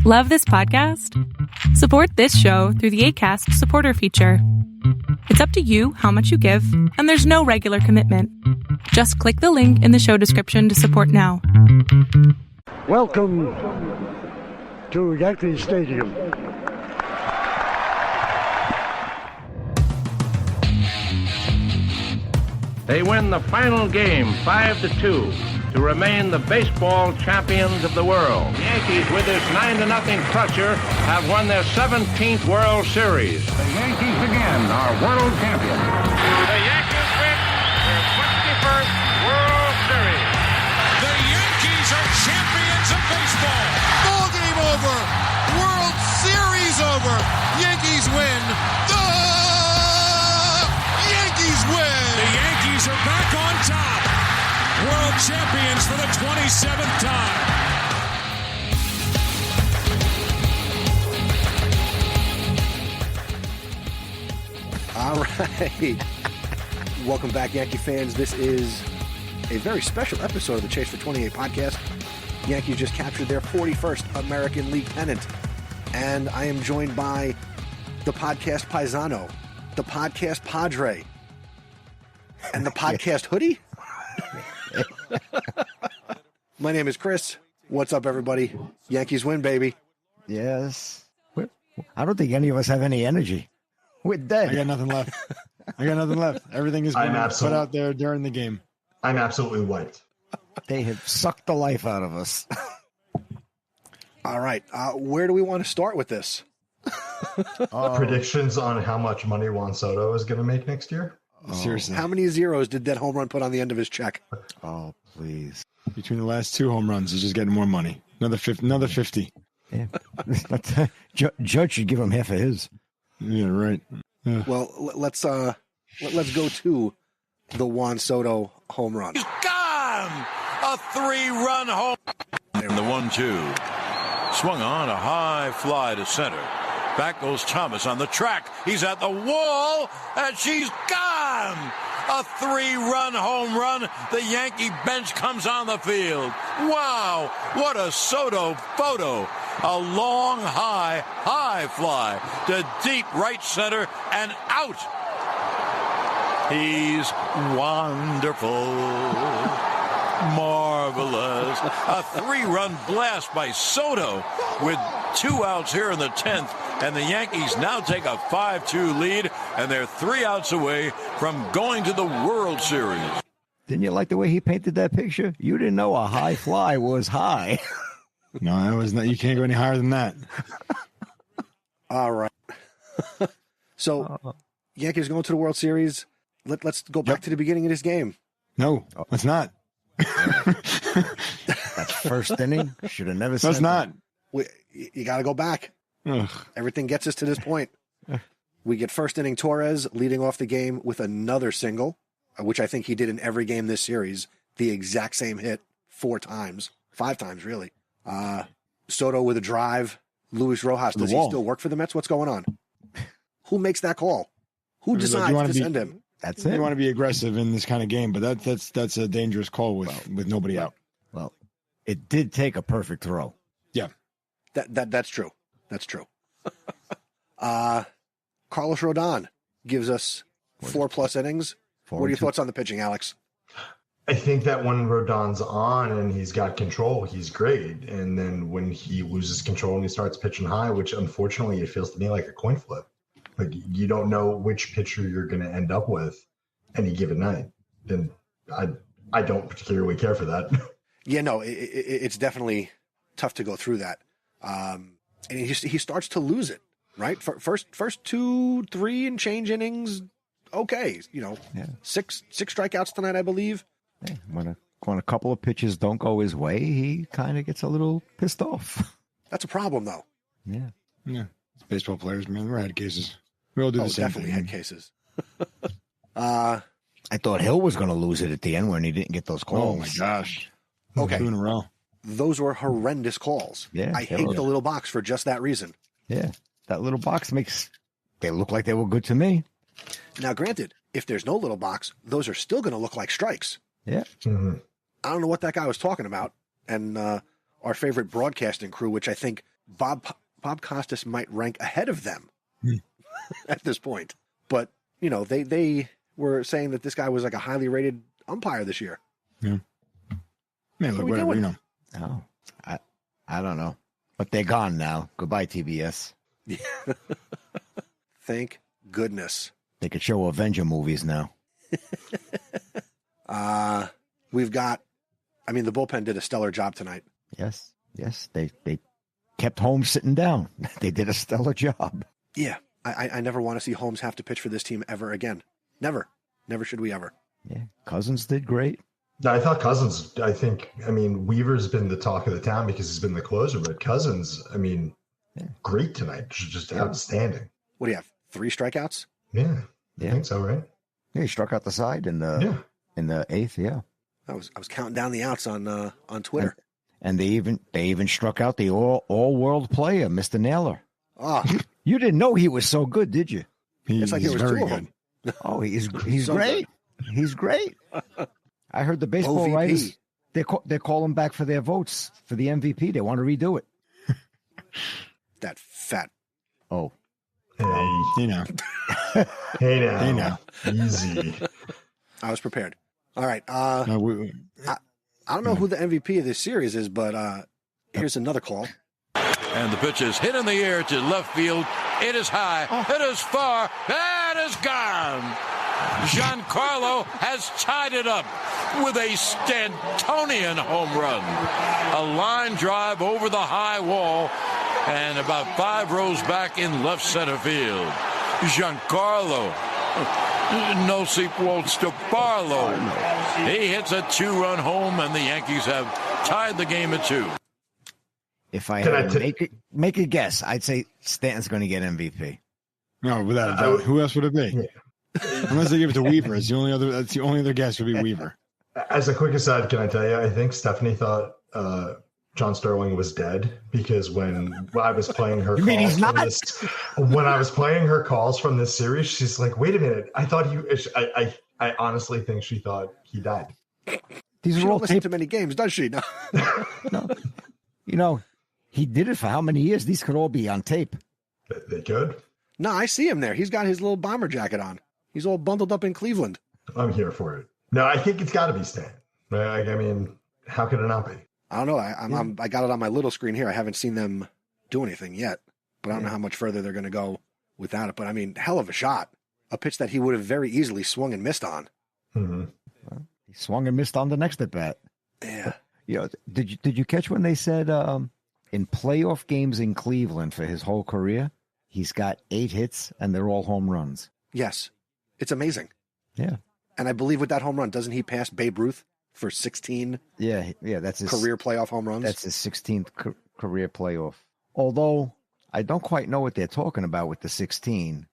Love this podcast? Support this show through the ACAST supporter feature. It's up to you how much you give, and there's no regular commitment. Just click the link in the show description to support now. Welcome to Yankee Stadium. They win the final game 5-2 to remain the baseball champions of the world. The Yankees, with this 9-0 crusher, have won their 17th World Series. The Yankees again are world champions. The Yankees win their 21st World Series. The Yankees are champions of baseball. Ball game over. World Series over. Yankees win. The Yankees win. The Yankees are back on top. World champions for the 27th time. All right. Welcome back, Yankee fans. This is a very special episode of the Chase for 28 podcast. Yankees just captured their 41st American League pennant. And I am joined by the podcast Paisano, the podcast Padre, and the podcast Hoodie. My name is Chris. What's up, everybody? Yankees win, baby. Yes. I don't think any of us have any energy. We're dead. I got nothing left. Everything is being put out there during the game. I'm absolutely wiped. They have sucked the life out of us. All right. Where do we want to start with this? Predictions on how much money Juan Soto is going to make next year? Seriously. How many zeros did that home run put on the end of his check? Oh, please. Between the last two home runs, he's just getting more money. Another 50. Yeah. Judge should give him half of his. Yeah, right. Well, let's go to the Juan Soto home run. He's gone! A 3-run home. And the 1-2. Swung on a high fly to center. Back goes Thomas on the track. He's at the wall, and she's gone! A 3-run home run. The Yankee bench comes on the field. Wow, what a Soto photo. A long, high fly to deep right center and out. He's wonderful. Marvelous. A 3-run blast by Soto with 2 outs here in the 10th. And the Yankees now take a 5-2 lead, and they're 3 outs away from going to the World Series. Didn't you like the way he painted that picture? You didn't know a high fly was high. No, that was not. You can't go any higher than that. All right. So, Yankees going to the World Series. Let's go back to the beginning of this game. No, let's not. That first inning should have never said Let's not. You got to go back. Ugh. Everything gets us to this point. We get first inning Torres leading off the game with another single, which I think he did in every game this series. The exact same hit 5 times, really. Soto with a drive. Luis Rojas, does he still work for the Mets? What's going on? Who makes that call? Who decides to send him? That's it. You want to be aggressive in this kind of game, but that's a dangerous call with nobody out. Well, it did take a perfect throw. Yeah, that's true. That's true. Carlos Rodón gives us 4+ innings. What are your thoughts on the pitching, Alex? I think that when Rodon's on and he's got control, he's great. And then when he loses control and he starts pitching high, which unfortunately it feels to me like a coin flip. Like you don't know which pitcher you're going to end up with any given night. And I don't particularly care for that. Yeah, no, it's definitely tough to go through that. And he starts to lose it, right? First 2, 3 and change innings. Okay. 6 strikeouts tonight, I believe. Yeah, when a couple of pitches don't go his way, he kind of gets a little pissed off. That's a problem, though. Yeah. It's baseball players, man. We had cases. We all do the same definitely thing. Had cases. I thought Hill was going to lose it at the end when he didn't get those calls. Oh, my gosh. Okay. 2 in a row. Those were horrendous calls. Yeah. I hate the little box for just that reason. Yeah. That little box they look like they were good to me. Now, granted, if there's no little box, those are still going to look like strikes. Yeah. Mm-hmm. I don't know what that guy was talking about. And our favorite broadcasting crew, which I think Bob Costas might rank ahead of them at this point. But, they were saying that this guy was like a highly rated umpire this year. Yeah. Man, look, whatever, Oh, I don't know. But they're gone now. Goodbye, TBS. Yeah. Thank goodness. They could show Avenger movies now. We've got, the bullpen did a stellar job tonight. Yes. They kept Holmes sitting down. They did a stellar job. Yeah. I never want to see Holmes have to pitch for this team ever again. Never. Never should we ever. Yeah. Cousins did great. No, I thought Cousins, Weaver's been the talk of the town because he's been the closer, but Cousins, great tonight. Just outstanding. What do you have? 3 strikeouts? Yeah. I think so, right? Yeah, he struck out the side in the 8th, yeah. I was counting down the outs on Twitter. And they even struck out the all-world player, Mr. Naylor. Oh. You didn't know he was so good, did you? It's like there was 2 of them. Oh, he's so great. Good. He's great. I heard the baseball OVP. writers, they're calling back for their votes for the MVP. They want to redo it. That fat. Oh. Hey now. Hey now. Easy. I was prepared. All right. I don't know who the MVP of this series is, but here's another call. And the pitch is hit in the air to left field. It is high. It is far. That is gone. Giancarlo has tied it up with a Stantonian home run. A line drive over the high wall and about 5 rows back in left center field. Giancarlo. No sequels to Barlow. He hits a 2-run home, and the Yankees have tied the game at 2. If I had to make a guess, I'd say Stanton's going to get MVP. No, without a doubt. Who else would it be? Unless they give it to Weaver. That's the only other guess would be Weaver. As a quick aside, can I tell you, I think Stephanie thought John Sterling was dead because when I was playing her when I was playing her calls from this series, she's like, wait a minute. I thought I honestly think she thought he died. She don't listen to many games, does she? No. No. He did it for how many years? These could all be on tape. They could. No, I see him there. He's got his little bomber jacket on. He's all bundled up in Cleveland. I'm here for it. No, I think it's got to be Stan. How could it not be? I don't know. I got it on my little screen here. I haven't seen them do anything yet, but I don't know how much further they're going to go without it. But hell of a shot. A pitch that he would have very easily swung and missed on. Mm-hmm. Well, he swung and missed on the next at bat. Yeah. Did you catch when they said in playoff games in Cleveland for his whole career, he's got 8 hits and they're all home runs? Yes. It's amazing. Yeah. And I believe with that home run, doesn't he pass Babe Ruth for 16? Yeah, that's his career playoff home runs. That's his 16th career playoff. Although I don't quite know what they're talking about with the 16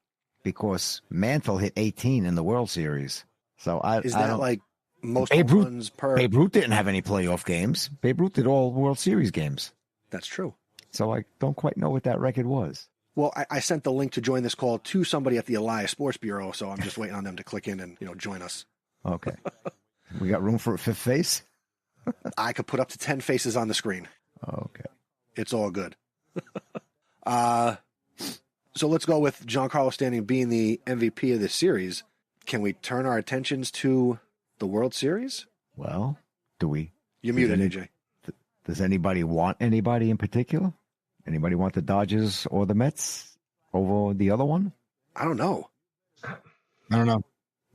because Mantle hit 18 in the World Series. So is that like most home runs per? Babe Ruth didn't have any playoff games. Babe Ruth did all World Series games. That's true. So I don't quite know what that record was. Well, I sent the link to join this call to somebody at the Elias Sports Bureau, so I'm just waiting on them to click in and join us. Okay. We got room for a 5th face? I could put up to 10 faces on the screen. Okay. It's all good. So let's go with Giancarlo Stanton being the MVP of this series. Can we turn our attentions to the World Series? Well, do we? You're muted, AJ. Does anybody want anybody in particular? Anybody want the Dodgers or the Mets over the other one? I don't know. I'm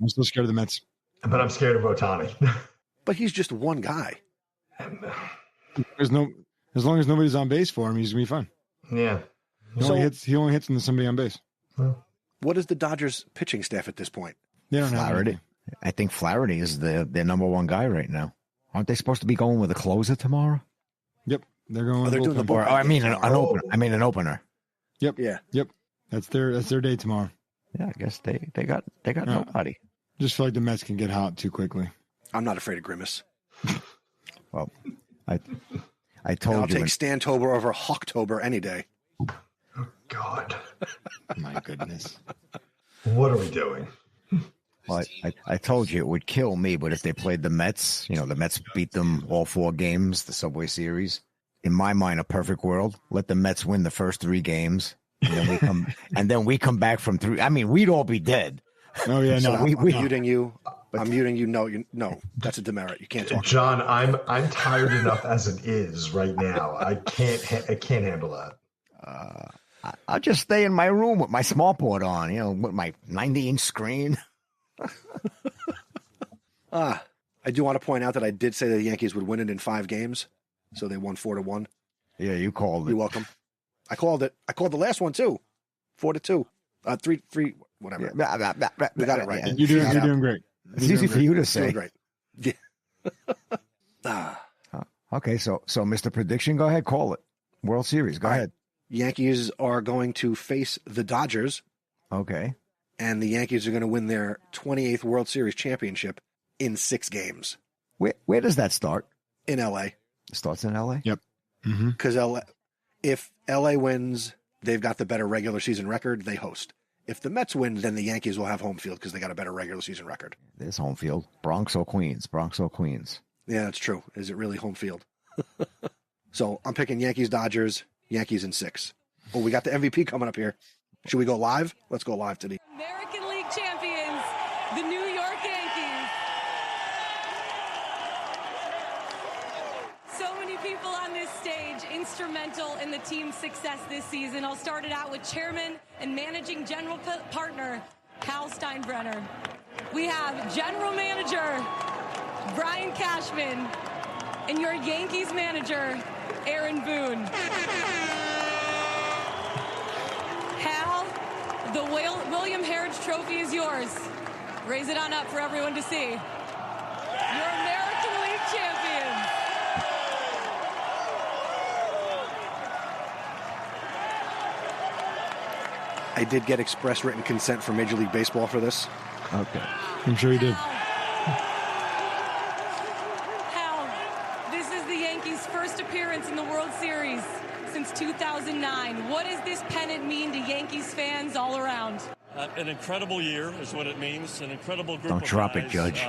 still scared of the Mets. But I'm scared of Ohtani. But he's just one guy. As long as nobody's on base for him, he's going to be fine. Yeah. He only hits when there's somebody on base. What is the Dodgers pitching staff at this point? They don't have Flaherty. I think Flaherty is their number one guy right now. Aren't they supposed to be going with a closer tomorrow? Yep. They're going. They're doing the bullpen. an opener. Yep. Yeah. Yep. That's their day tomorrow. Yeah, I guess they got nobody. Just feel like the Mets can get hot too quickly. I'm not afraid of Grimace. Well, I told I'll you. take Stantober over Hawktober any day. Oh, God. My goodness. What are we doing? Well, I told you it would kill me, but if they played the Mets, the Mets beat them all 4 games, the Subway Series. in my mind, a perfect world. Let the Mets win the first 3 games, and then we come back from 3. I mean, we'd all be dead. Oh yeah, So no. I'm muting you. I'm muting you. No, that's a demerit. You can't talk. John, I'm tired enough as it is right now. I can't handle that. I'll just stay in my room with my small board on, with my 90-inch screen. I do want to point out that I did say the Yankees would win it in 5 games, so they won 4-1. Yeah, you called it. You're welcome. I called it. I called the last one too, 4-2, 3, whatever. We got it right. You're doing great. It's easy for you to say. Doing great. Yeah. Okay, so Mr. Prediction, go ahead, call it. World Series, go ahead. Yankees are going to face the Dodgers. Okay. And the Yankees are going to win their 28th World Series championship in 6 games. Where does that start? In L.A. It starts in L.A.? Yep. Because if L.A. wins, they've got the better regular season record, they host. If the Mets win, then the Yankees will have home field because they got a better regular season record. There's home field. Bronx or Queens? Bronx or Queens? Yeah, that's true. Is it really home field? So I'm picking Yankees, Dodgers, Yankees in 6. Oh, we got the MVP coming up here. Should we go live? Let's go live to the American League champions, the New York Yankees. So many people on this stage instrumental in the team's success this season. I'll start it out with Chairman and Managing General Partner Hal Steinbrenner. We have General Manager Brian Cashman and your Yankees manager Aaron Boone. Hal, the William Heritage Trophy is yours. Raise it on up for everyone to see. Your American League champions. I did get express written consent from Major League Baseball for this. Okay. I'm sure you did. Hal, this is the Yankees' first appearance in the World Series since 2009. What does this pennant mean to Yankees fans all around? An incredible year is what it means. An incredible group Don't of drop guys. it, Judge.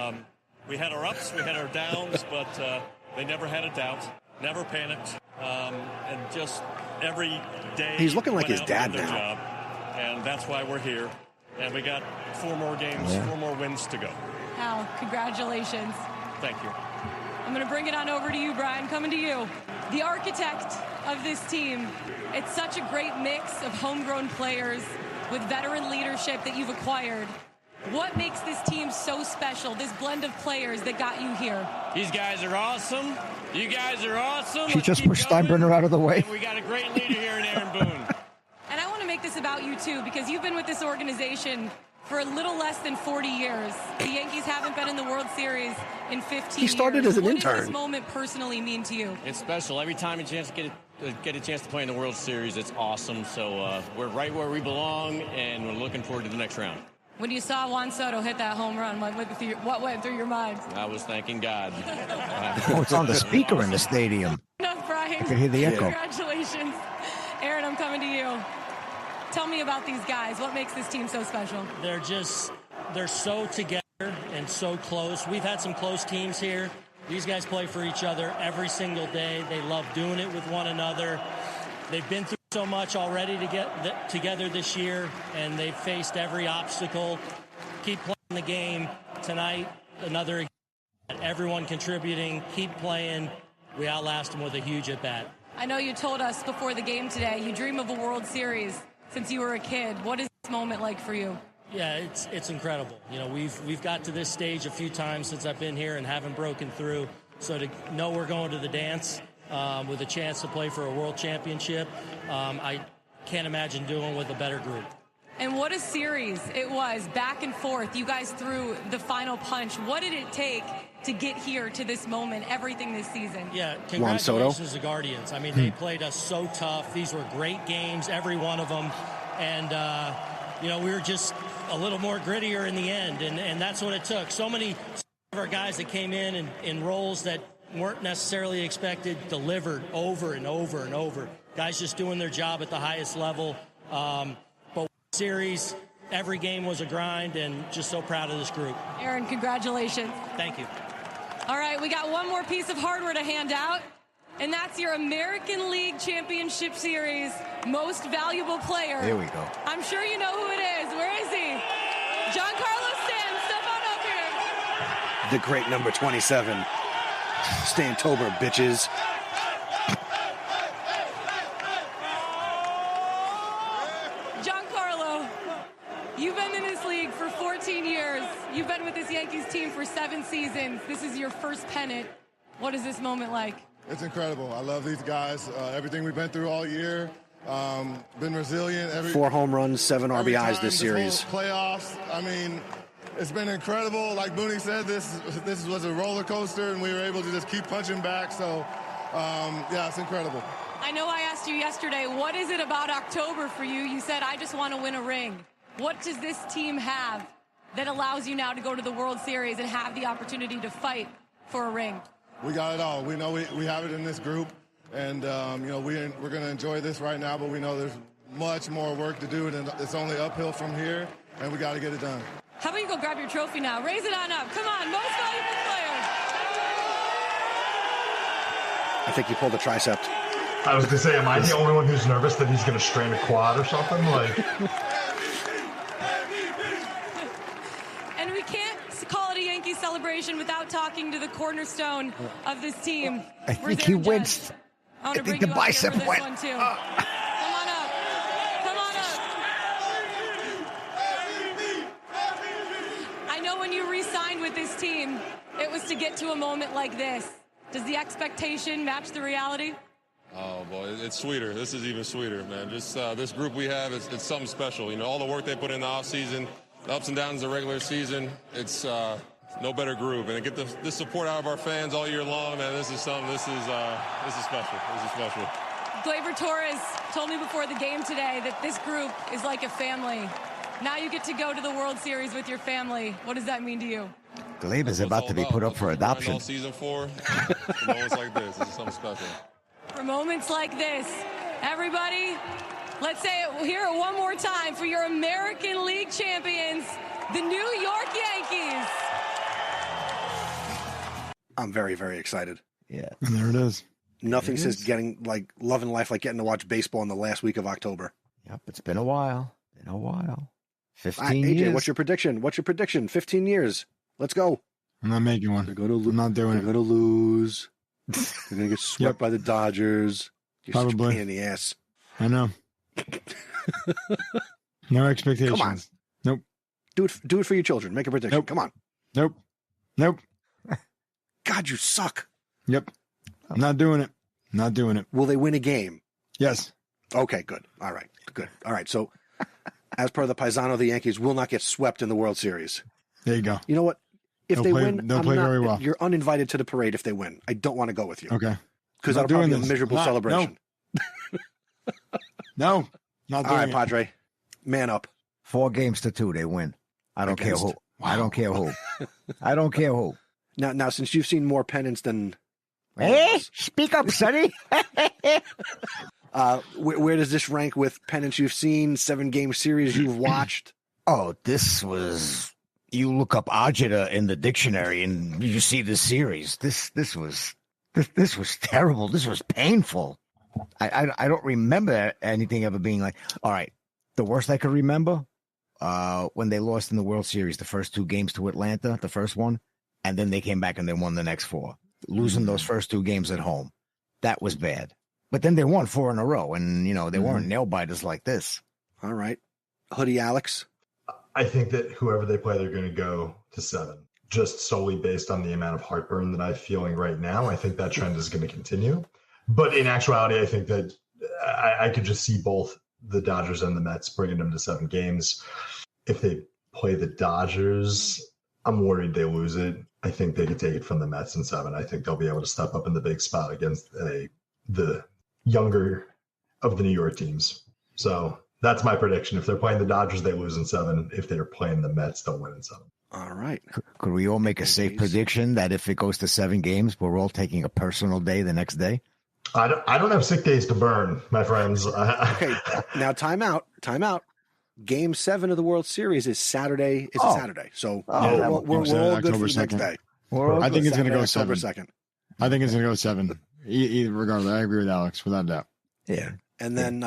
We had our ups, we had our downs, but they never had a doubt, never panicked, and just every day. He's looking like his went out dad and did their now. job, and that's why we're here. And we got 4 more games, 4 more wins to go. Hal, congratulations. Thank you. I'm going to bring it on over to you, Brian. Coming to you. The architect of this team. It's such a great mix of homegrown players with veteran leadership that you've acquired. What makes this team so special, this blend of players that got you here? These guys are awesome. You guys are awesome. She just pushed Steinbrenner out of the way. And we got a great leader here in Aaron Boone. And I want to make this about you, too, because you've been with this organization for a little less than 40 years. The Yankees haven't been in the World Series in 15 years. He started as an intern. What does this moment personally mean to you? It's special. Every time a chance to get a chance to play in the World Series, it's awesome. So we're right where we belong, and we're looking forward to the next round. When you saw Juan Soto hit that home run, what went through your mind? I was thanking God. Oh, it's on the speaker in the stadium. Enough, Brian. I can hear the echo. Congratulations. Aaron, I'm coming to you. Tell me about these guys. What makes this team so special? They're so together and so close. We've had some close teams here. These guys play for each other every single day. They love doing it with one another. They've been through so much already to get together this year, and they've faced every obstacle. Keep playing the game tonight. Another everyone contributing. Keep playing. We outlast them with a huge at-bat. I know you told us before the game today you dream of a World Series since you were a kid. What is this moment like for you? Yeah, it's incredible. You know, we've got to this stage a few times since I've been here and haven't broken through. So to know we're going to the dance with a chance to play for a world championship, I can't imagine doing with a better group. And what a series it was, back and forth. You guys threw the final punch. What did it take to get here to this moment, everything this season? Yeah, congratulations to the Guardians. I mean, they played us so tough. These were great games, every one of them. And, you know, we were just a little more grittier in the end, and that's what it took. So many of our guys that came in roles that weren't necessarily expected delivered over and over and over. Guys just doing their job at the highest level. But series, every game was a grind, and just so proud of this group. Aaron, congratulations. Thank you. All right, we got one more piece of hardware to hand out. And that's your American League Championship Series Most Valuable Player. Here we go. I'm sure you know who it is. Where is he? Giancarlo Stanton, step on up here. The great number 27. Stantober, bitches. Giancarlo, you've been in this league for 14 years. You've been with this Yankees team for 7 seasons. This is your first pennant. What is this moment like? It's incredible. I love these guys. Everything we've been through all year. Been resilient. 4 home runs, 7 RBIs this series. Playoffs. I mean, it's been incredible. Like Booney said, this was a roller coaster, and we were able to just keep punching back. So, yeah, it's incredible. I know I asked you yesterday, what is it about October for you? You said, I just want to win a ring. What does this team have that allows you now to go to the World Series and have the opportunity to fight for a ring? We got it all. We know we have it in this group, and we're going to enjoy this right now, but we know there's much more work to do, and it's only uphill from here, and we got to get it done. How about you go grab your trophy now? Raise it on up. Come on, most valuable player. I think he pulled a tricep. I was going to say, am I the only one who's nervous that he's going to strain a quad or something? And we can't call it a Yankee celebration without talking to the cornerstone of this team. I think he winced. I think the bicep went. Come on up. Come on up. I know when you re-signed with this team, it was to get to a moment like this. Does the expectation match the reality? Oh, boy, it's sweeter. This is even sweeter, man. Just this group we have, it's something special. You know, all the work they put in the offseason, the ups and downs of the regular season, it's no better group. And to get this support out of our fans all year long, man, this is something, this is special. This is special. Gleyber Torres told me before the game today that this group is like a family. Now you get to go to the World Series with your family. What does that mean to you? Gleyber's about to be put up for adoption. All season 4, for moments like this is something special. For moments like this, everybody, let's say it here one more time for your American League champions, the New York Yankees. I'm very, very excited. Yeah. And there it is. Nothing says loving life like getting to watch baseball in the last week of October. Yep, it's been a while. 15 AJ, years. what's your prediction? 15 years. Let's go. I'm not making one. I'm not doing it. They're going to lose. They're going to get swept by the Dodgers. You're such a pain in the ass. I know. No expectations. Come on. Nope. Do it for your children. Make a prediction. Nope. Come on. Nope. God, you suck. Yep. I'm not doing it. Not doing it. Will they win a game? Yes. Okay, good. All right. Good. All right. So, as per the Paisano, the Yankees will not get swept in the World Series. There you go. You know what? If they win, they'll play very well. You're uninvited to the parade if they win. I don't want to go with you. Okay. Because that'll probably be a miserable celebration. No. Not doing All right, it. Padre. Man up. 4-2, they win. I don't care who. Wow. I don't care who. I don't care who. Now, since you've seen more pennants than... Hey, speak up, Sonny. Where does this rank with pennants you've seen, 7-game series you've watched? Oh, this was... You look up agita in the dictionary and you see this series. This was terrible. This was painful. I don't remember anything ever being like, all right, the worst I could remember, when they lost in the World Series, the first 2 games to Atlanta, the first one, and then they came back and they won the next 4. Losing those first 2 games at home. That was bad. But then they won 4 in a row, and, they weren't nail-biters like this. All right. Hoodie Alex? I think that whoever they play, they're going to go to 7. Just solely based on the amount of heartburn that I'm feeling right now. I think that trend is going to continue. But in actuality, I think that I could just see both the Dodgers and the Mets bringing them to 7 games. If they play the Dodgers, I'm worried they lose it. I think they could take it from the Mets in 7. I think they'll be able to step up in the big spot against the younger of the New York teams. So that's my prediction. If they're playing the Dodgers, they lose in 7. If they're playing the Mets, they'll win in 7. All right. Could we all make a safe prediction that if it goes to 7 games, we're all taking a personal day the next day? I don't have sick days to burn, my friends. Okay, now time out. Game 7 of the World Series is Saturday. It's a Saturday, so we're all good for the next day. I think it's going to go 7. 2nd. I think it's going to go 7. Regardless, I agree with Alex without doubt. Yeah. And then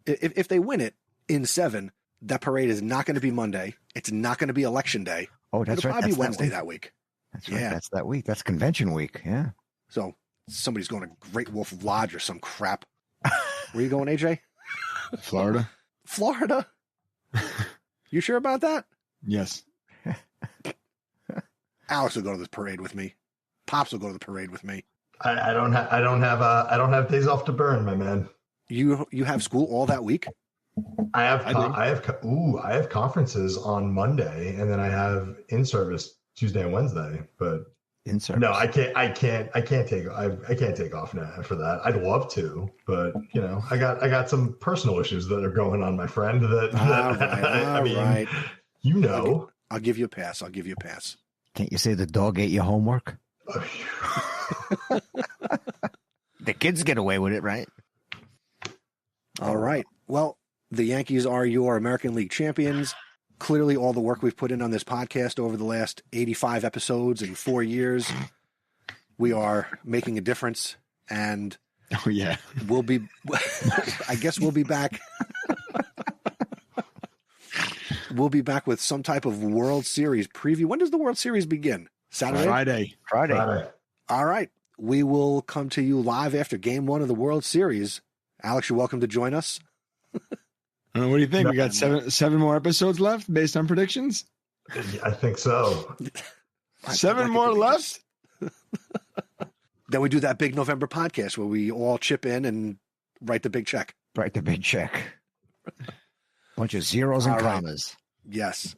if they win it in 7, that parade is not going to be Monday. It's not going to be election day. Oh, that's It'll right. probably That's be Wednesday that week. That's right. That's that week. That's convention week. Yeah. So somebody's going to Great Wolf Lodge or some crap. Where you going, AJ? Florida. Florida? You sure about that? Yes. Alex will go to this parade with me. Pops will go to the parade with me. I don't have days off to burn, my man. You have school all that week? I have conferences on Monday, and then I have in service Tuesday and Wednesday. But in service? No, I can't take off now for that. I'd love to, but I got some personal issues that are going on, my friend. Right. I'll give you a pass. Can't you say the dog ate your homework? The kids get away with it, right? All right. Well, the Yankees are your American League champions. Clearly, all the work we've put in on this podcast over the last 85 episodes in 4 years, we are making a difference. And we'll be, I guess we'll be back. We'll be back with some type of World Series preview. When does the World Series begin? Saturday? Friday. All right. We will come to you live after Game 1 of the World Series. Alex, you're welcome to join us. What do you think? We got seven more episodes left based on predictions? I think so. 7 more left? Then we do that big November podcast where we all chip in and write the big check. Bunch of zeros and commas. Yes.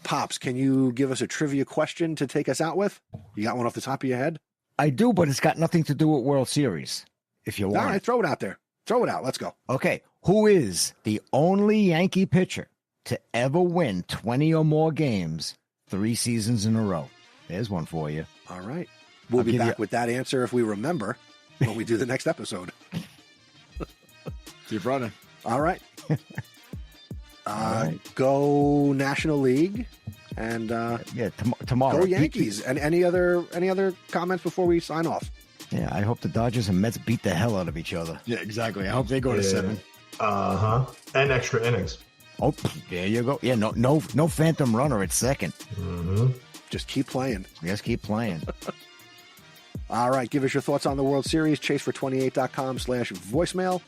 Pops, can you give us a trivia question to take us out with? You got one off the top of your head? I do, but it's got nothing to do with World Series. If you want. All right, throw it out there. Throw it out. Let's go. Okay. Who is the only Yankee pitcher to ever win 20 or more games 3 seasons in a row? There's one for you. All right. We'll be back with that answer if we remember when we do the next episode. See you Friday. All right. Go National League and tomorrow. Go Yankees. And any other comments before we sign off? Yeah, I hope the Dodgers and Mets beat the hell out of each other. Yeah, exactly. I hope they go to 7. And extra innings. Oh, there you go. Yeah, no phantom runner at second. Mm-hmm. Just keep playing. Just keep playing. All right. Give us your thoughts on the World Series. chasefor28.com/voicemail.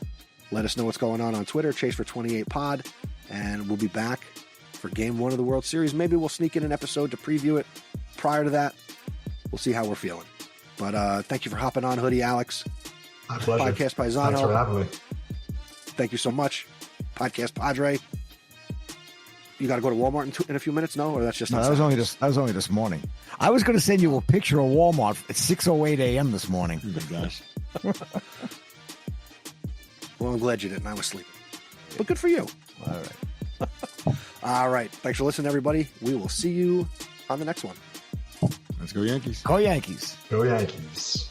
Let us know what's going on Twitter, chasefor28pod. And we'll be back for Game 1 of the World Series. Maybe we'll sneak in an episode to preview it. Prior to that, we'll see how we're feeling. But thank you for hopping on, Hoodie Alex. My pleasure. Podcast Paisano. Thanks for having me. Thank you so much. Podcast Padre. You got to go to Walmart in a few minutes, no? Or that's just that was only this morning. I was going to send you a picture of Walmart at 6:08 a.m. this morning. Oh my gosh. Well, I'm glad you didn't. I was sleeping. But good for you. All right. All right. Thanks for listening, everybody. We will see you on the next one. Let's go Yankees. Go Yankees. Go Yankees.